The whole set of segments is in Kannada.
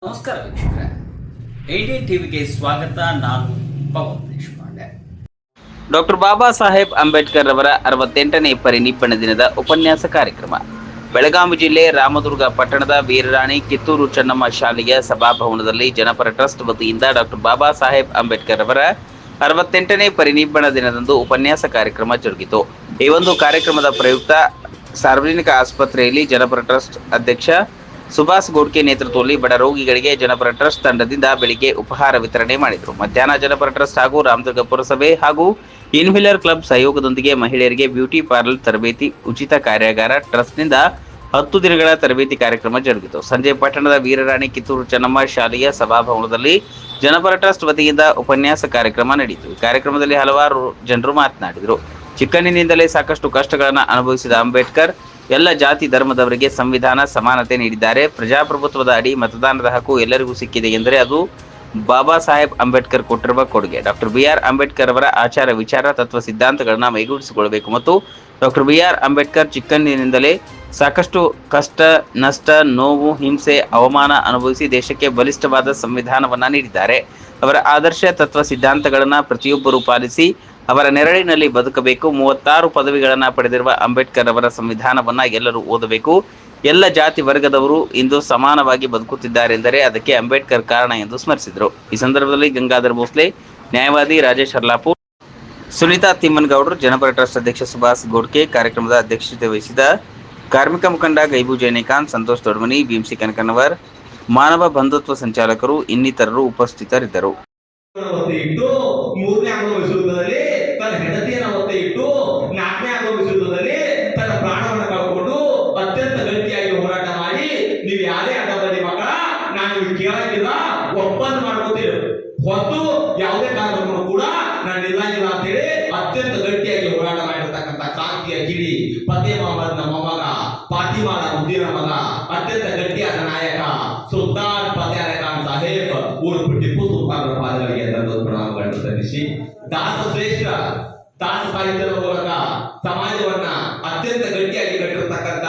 ನಮಸ್ಕಾರ ವೀಕ್ಷಕರೇ, ಏಟೀನ್ ಟಿವಿಗೆ ಸ್ವಾಗತ. ನಾನು ಪವನ್ ದೇಶಪಾಂಡೆ. ಡಾಕ್ಟರ್ ಬಾಬಾ ಸಾಹೇಬ್ ಅಂಬೇಡ್ಕರ್ ಅವರ 68ನೇ ಪರಿನಿಬ್ಬನ ದಿನದ ಉಪನ್ಯಾಸ ಕಾರ್ಯಕ್ರಮ ಬೆಳಗಾವಿ ಜಿಲ್ಲೆ ರಾಮದುರ್ಗ ಪಟ್ಟಣದ ವೀರರಾಣಿ ಕಿತ್ತೂರು ಚೆನ್ನಮ್ಮ ಶಾಲೆಯ ಸಭಾಭವನದಲ್ಲಿ ಜನಪರ ಟ್ರಸ್ಟ್ ವತಿಯಿಂದ ಡಾಕ್ಟರ್ ಬಾಬಾ ಸಾಹೇಬ್ ಅಂಬೇಡ್ಕರ್ ಅವರ 68ನೇ ಪರಿನಿಬ್ಬನ ದಿನದಂದು ಉಪನ್ಯಾಸ ಕಾರ್ಯಕ್ರಮ ಜರುಗಿತು. ಈ ಒಂದು ಕಾರ್ಯಕ್ರಮದ ಪ್ರಯುಕ್ತ ಸಾರ್ವಜನಿಕ ಆಸ್ಪತ್ರೆಯಲ್ಲಿ ಜನಪರ ಟ್ರಸ್ಟ್ ಅಧ್ಯಕ್ಷ ಸುಭಾಷ್ ಗೋಡ್ಕೆ ನೇತೃತ್ವದಲ್ಲಿ ಬಡ ರೋಗಿಗಳಿಗೆ ಜನಪರ ಟ್ರಸ್ಟ್ ತಂಡದಿಂದ ಬೆಳಿಗ್ಗೆ ಉಪಹಾರ ವಿತರಣೆ ಮಾಡಿದರು. ಮಧ್ಯಾಹ್ನ ಜನಪರ ಟ್ರಸ್ಟ್ ಹಾಗೂ ರಾಮದುರ್ಗ ಪುರಸಭೆ ಹಾಗೂ ಇನ್ವಿಲರ್ ಕ್ಲಬ್ ಸಹಯೋಗದೊಂದಿಗೆ ಮಹಿಳೆಯರಿಗೆ ಬ್ಯೂಟಿ ಪಾರ್ಲರ್ ತರಬೇತಿ ಉಚಿತ ಕಾರ್ಯಾಗಾರ ಟ್ರಸ್ಟ್ನಿಂದ 10 ದಿನಗಳ ತರಬೇತಿ ಕಾರ್ಯಕ್ರಮ ಜರುಗಿತು. ಸಂಜೆ ಪಟ್ಟಣದ ವೀರರಾಣಿ ಕಿತ್ತೂರು ಚೆನ್ನಮ್ಮ ಶಾಲೆಯ ಸಭಾಭವನದಲ್ಲಿ ಜನಪರ ಟ್ರಸ್ಟ್ ವತಿಯಿಂದ ಉಪನ್ಯಾಸ ಕಾರ್ಯಕ್ರಮ ನಡೆಯಿತು. ಈ ಕಾರ್ಯಕ್ರಮದಲ್ಲಿ ಹಲವಾರು ಜನರು ಮಾತನಾಡಿದರು. ಚಿಕ್ಕಂದಿನಿಂದಲೇ ಸಾಕಷ್ಟು ಕಷ್ಟಗಳನ್ನು ಅನುಭವಿಸಿದ ಅಂಬೇಡ್ಕರ್ ಎಲ್ಲ ಜಾತಿ ಧರ್ಮದವರಿಗೆ ಸಂವಿಧಾನ ಸಮಾನತೆ ನೀಡಿದ್ದಾರೆ. ಪ್ರಜಾಪ್ರಭುತ್ವದ ಅಡಿ ಮತದಾನದ ಹಕ್ಕು ಎಲ್ಲರಿಗೂ ಸಿಕ್ಕಿದೆ ಎಂದರೆ ಅದು ಬಾಬಾ ಸಾಹೇಬ್ ಅಂಬೇಡ್ಕರ್ ಕೊಟ್ಟಿರುವ ಕೊಡುಗೆ. ಡಾಕ್ಟರ್ BR ಅಂಬೇಡ್ಕರ್ ಅವರ ಆಚಾರ ವಿಚಾರ ತತ್ವ ಸಿದ್ಧಾಂತಗಳನ್ನು ಮೈಗೂಡಿಸಿಕೊಳ್ಳಬೇಕು ಮತ್ತು ಡಾಕ್ಟರ್ BR ಅಂಬೇಡ್ಕರ್ ಚಿಕ್ಕಂದಿನಿಂದಲೇ ಸಾಕಷ್ಟು ಕಷ್ಟ, ನಷ್ಟ, ನೋವು, ಹಿಂಸೆ, ಅವಮಾನ ಅನುಭವಿಸಿ ದೇಶಕ್ಕೆ ಬಲಿಷ್ಠವಾದ ಸಂವಿಧಾನವನ್ನ ನೀಡಿದ್ದಾರೆ. ಅವರ ಆದರ್ಶ ತತ್ವ ಸಿದ್ಧಾಂತಗಳನ್ನು ಪ್ರತಿಯೊಬ್ಬರೂ ಪಾಲಿಸಿ ಅವರ ನೆರಳಿನಲ್ಲಿ ಬದುಕಬೇಕು. 36 ಪದವಿಗಳನ್ನು ಪಡೆದಿರುವ ಅಂಬೇಡ್ಕರ್ ಅವರ ಸಂವಿಧಾನವನ್ನ ಎಲ್ಲರೂ ಓದಬೇಕು. ಎಲ್ಲ ಜಾತಿ ವರ್ಗದವರು ಇಂದು ಸಮಾನವಾಗಿ ಬದುಕುತ್ತಿದ್ದಾರೆಂದರೆ ಅದಕ್ಕೆ ಅಂಬೇಡ್ಕರ್ ಕಾರಣ ಎಂದು ಸ್ಮರಿಸಿದರು. ಈ ಸಂದರ್ಭದಲ್ಲಿ ಗಂಗಾಧರ್ ಭೋಸ್ಲೆ, ನ್ಯಾಯವಾದಿ ರಾಜೇಶ್ ಹರ್ಲಾಪುರ್, ಸುನೀತಾ ತಿಮ್ಮನಗೌಡರು, ಜನಪರ ಟ್ರಸ್ಟ್ ಅಧ್ಯಕ್ಷ ಸುಭಾಷ್ ಗೋಡ್ಕೆ, ಕಾರ್ಯಕ್ರಮದ ಅಧ್ಯಕ್ಷತೆ ವಹಿಸಿದ ಕಾರ್ಮಿಕ ಮುಖಂಡ ಗೈಬು ಜೈನೇಕಾಂತ್, ಸಂತೋಷ್ ದೊಡ್ಮನಿ, BMC ಕನಕನವರ್, ಮಾನವ ಬಂಧುತ್ವ ಸಂಚಾಲಕರು ಇನ್ನಿತರರು ಉಪಸ್ಥಿತರಿದ್ದರು. ಮೂರನೇ ವಿಶ್ವಯುದ್ಧದಲ್ಲಿ ತನ್ನ ಹೆಂಡತಿಯನ್ನು ಒತ್ತೆ ಇಟ್ಟು 4ನೇ ವಿಶ್ವಯುದ್ಧದಲ್ಲಿ ತನ್ನ ಪ್ರಾಣವನ್ನು ಕಳ್ಕೊಂಡು ಅತ್ಯಂತ ಗಟ್ಟಿಯಾಗಿ ಹೋರಾಟ ಮಾಡಿ ನೀವು ಯಾರೇ ಅಡ್ಡ ಬನ್ನಿ ಮಕ್ಕಳ ನಾನು ಕೇಳಂಗಿಲ್ಲ, ಒಪ್ಪಂದ ಮಾಡ್ಕೋತೀರಿ ಹೊತ್ತು ಯಾವುದೇ ಕಾರಣಕ್ಕೂ ಕೂಡ ನಾನು ನಿಲ್ಲಂಗಿಲ್ಲ ಅಂತ ಹೇಳಿ ಅತ್ಯಂತ ಗಟ್ಟಿಯಾಗಿ ಹೋರಾಟ ಮಾಡಿರ್ತಕ್ಕಂಥ ಕ್ರಾಂತಿಯ ಗಿರಿ ಫತೇ ಮೊಹಮ್ಮದ್ ಮೊಮ್ಮಗ, ಫಾತಿಮಾಳ ಮುದ್ದಿನ ಮಗ, ಅತ್ಯಂತ ಗಟ್ಟಿಯಾದ ನಾಯಕ ಸುಲ್ತಾನ್ ಫತೇ ಅಲಿ ಖಾನ್ ಸಾಹೇಬ್ ಊರು ಟಿಪ್ಪು ಸುಲ್ತಾನರ ಪಾದಗಳಿಗೆ ಪ್ರಣಾಮಗಳನ್ನು ಸಲ್ಲಿಸಿ ದಾಸ ಶ್ರೇಷ್ಠ ದಾಸ ಸಾಹಿತ್ಯದ ಮೂಲಕ ಸಮಾಜವನ್ನ ಅತ್ಯಂತ ಗಟ್ಟಿಯಾಗಿ ಕಟ್ಟಿರತಕ್ಕಂಥ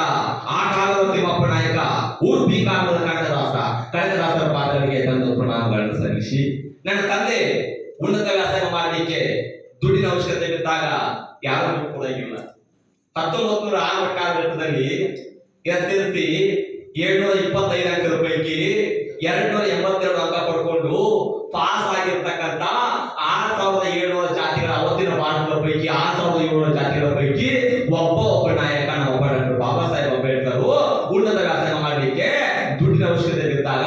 ಆ ಕಾಲದ ತಿಮ್ಮಪ್ಪ ನಾಯಕ ಊರ್ಪಿ ಕಾಲದ ಕನಕದಾಸರ ಪಾದಗಳಿಗೆ ತಂದು ಪ್ರಣಾಮಗಳನ್ನು ಸಲ್ಲಿಸಿ ನನ್ನ ತಂದೆ ಉನ್ನತ ವ್ಯಾಸಂಗ ಮಾಡಲಿಕ್ಕೆ ದುಡ್ಡಿನ ಅವಶ್ಯಕತೆ ಬಿದ್ದಾಗ ಯಾರು ಕೊಡಂಗಿಲ್ಲ. 1906 ಕಾಲಘಟ್ಟದಲ್ಲಿ SSLC 725 ಅಂಕದ ಪೈಕಿ 282 ಅಂಕ ಪಡ್ಕೊಂಡು ಪಾಸ್ ಆಗಿರ್ತಕ್ಕಂಥ 6700 ಜಾತಿಗಳ ಅವತ್ತಿನ ಭಾರತದ ಪೈಕಿ 6700 ಜಾತಿಗಳ ಪೈಕಿ ಒಬ್ಬ ನಾಯಕ ಒಬ್ಬ ಡಾಕ್ಟರ್ ಬಾಬಾ ಸಾಹೇಬ್ ಅಂಬೇಡ್ಕರ್ ಉನ್ನತ ವ್ಯಾಸಂಗ ಮಾಡಲಿಕ್ಕೆ ದುಡ್ಡಿನ ಅವಶ್ಯಕತೆ ಬಿದ್ದಾಗ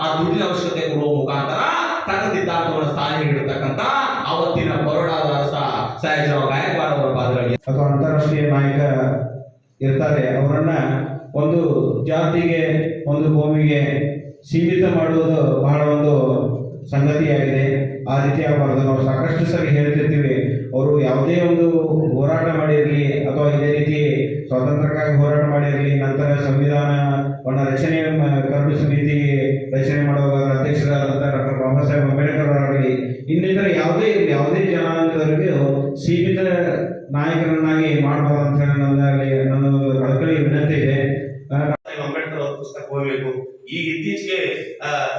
ಆ ದುಡ್ಡಿನ ಅವಶ್ಯಕತೆ ಕೊಡುವ ಮುಖಾಂತರ ತನ್ನ ಸಿದ್ಧಾಂತವನ್ನು ಸ್ಥಾನ ನೀಡಿರ್ತಕ್ಕಂಥ ಅವತ್ತಿನ ಬರೋಡಾದ ಸಯಾಜಿರಾವ್ ಗಾಯಕ್ವಾಡ್ ಅವರ ಪಾದಗಳಿಗೆ ಅಥವಾ ಅಂತಾರಾಷ್ಟ್ರೀಯ ನಾಯಕ ಇರ್ತಾರೆ, ಅವರನ್ನ ಒಂದು ಜಾತಿಗೆ ಒಂದು ಭೂಮಿಗೆ ಸೀಮಿತ ಮಾಡುವುದು ಬಹಳ ಒಂದು ಸಂಗತಿಯಾಗಿದೆ. ಆ ರೀತಿ ಆಗಬಾರ್ದು. ನಾವು ಸಾಕಷ್ಟು ಸರಿ ಹೇಳ್ತಿರ್ತೀವಿ, ಅವರು ಯಾವುದೇ ಒಂದು ಹೋರಾಟ ಮಾಡಿರಲಿ ಅಥವಾ ಇದೇ ರೀತಿ ಸ್ವಾತಂತ್ರ್ಯಕ್ಕಾಗಿ ಹೋರಾಟ ಮಾಡಿರಲಿ, ನಂತರ ಸಂವಿಧಾನವನ್ನು ರಚನೆ ಕರಡು ಸಮಿತಿ ರಚನೆ ಮಾಡುವಾಗ ಅಧ್ಯಕ್ಷರಾದಂಥ ಡಾಕ್ಟರ್ ಬಾಬಾ ಸಾಹೇಬ್ ಅಂಬೇಡ್ಕರ್ ಅವರಾಗಲಿ ಇನ್ನಿತರ ಯಾವುದೇ ಜನಾಂಗದವರಿಗೂ ಸೀಮಿತ ನಾಯಕರನ್ನಾಗಿ ಮಾಡಬಾರ್ದು ಅಂತ ಹೇಳಿ ನನ್ನ ಒಂದು ಕಳಕಳಿ ವಿನಂತಿ ಇದೆ. ಅಂಬೇಡ್ಕರ್ ಅವರ ಪುಸ್ತಕ ಓದಬೇಕು. ಈಗ ಇತ್ತೀಚೆಗೆ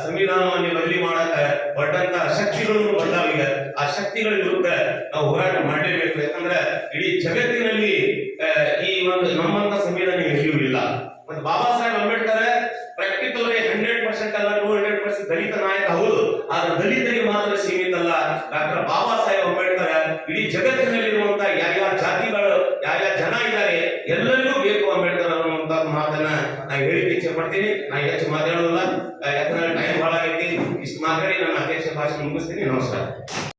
ಸಂವಿಧಾನವನ್ನು ಬದಲಿ ಮಾಡಕ ಹೊರಟಂತ ಶಕ್ತಿಗಳನ್ನು ಬಂದಾವೀಗ. ಆ ಶಕ್ತಿಗಳ ವಿರುದ್ಧ ನಾವು ಹೋರಾಟ ಮಾಡಲೇಬೇಕು. ಯಾಕಂದ್ರೆ ಇಡೀ ಜಗತ್ತಿನಲ್ಲಿ ಈ ಒಂದು ನಮ್ಮಂತ ಸಂವಿಧಾನ ಎಲ್ಲಿಯೂ ಇಲ್ಲ. ಮತ್ತು ಬಾಬಾ ಸಾಹೇಬ್ ಅಂಬೇಡ್ಕರ್ ಪ್ರಾಕ್ಟಿಕಲ್ 100% ಅಲ್ಲ 200% ದಲಿತ ನಾಯಕ ಹೌದು, ಆದ್ರೆ ದಲಿತರಿಗೆ ಮಾತ್ರ ಸೀಮಿತ ಅಲ್ಲ. ಡಾಕ್ಟರ್ ಬಾಬಾ ಸಾಹೇಬ್ ಅಂಬೇಡ್ಕರ್ ಇಡೀ ಜಗತ್ತಿನಲ್ಲಿರುವಂತ ಯಾವ ಜಾತಿಗಳು ಯಾವ ಜನ ಇದ್ದಾರೆ ಎಲ್ಲರಿಗೂ ಬೇಕು ಅಂಬೇಡ್ಕರ್ ಅನ್ನುವಂತ ಮಾತನ್ನ ನಾನು ಹೇಳಿಕ್ಕೆ ಇಚ್ಛೆ ಪಡ್ತೀನಿ. ನಾನು ಹೆಚ್ಚು ಮಾತಾಡೋದಿಲ್ಲ, ಯಾಕಂದ್ರೆ ಟೈಮ್ ಬಹಳ ಆಗೈತಿ. ಇಷ್ಟು ಮಾತಾಡಿ ನನ್ನ ಅಧ್ಯಕ್ಷ ಭಾಷಣ ಮುಗಿಸ್ತೀನಿ. ನಮಸ್ಕಾರ.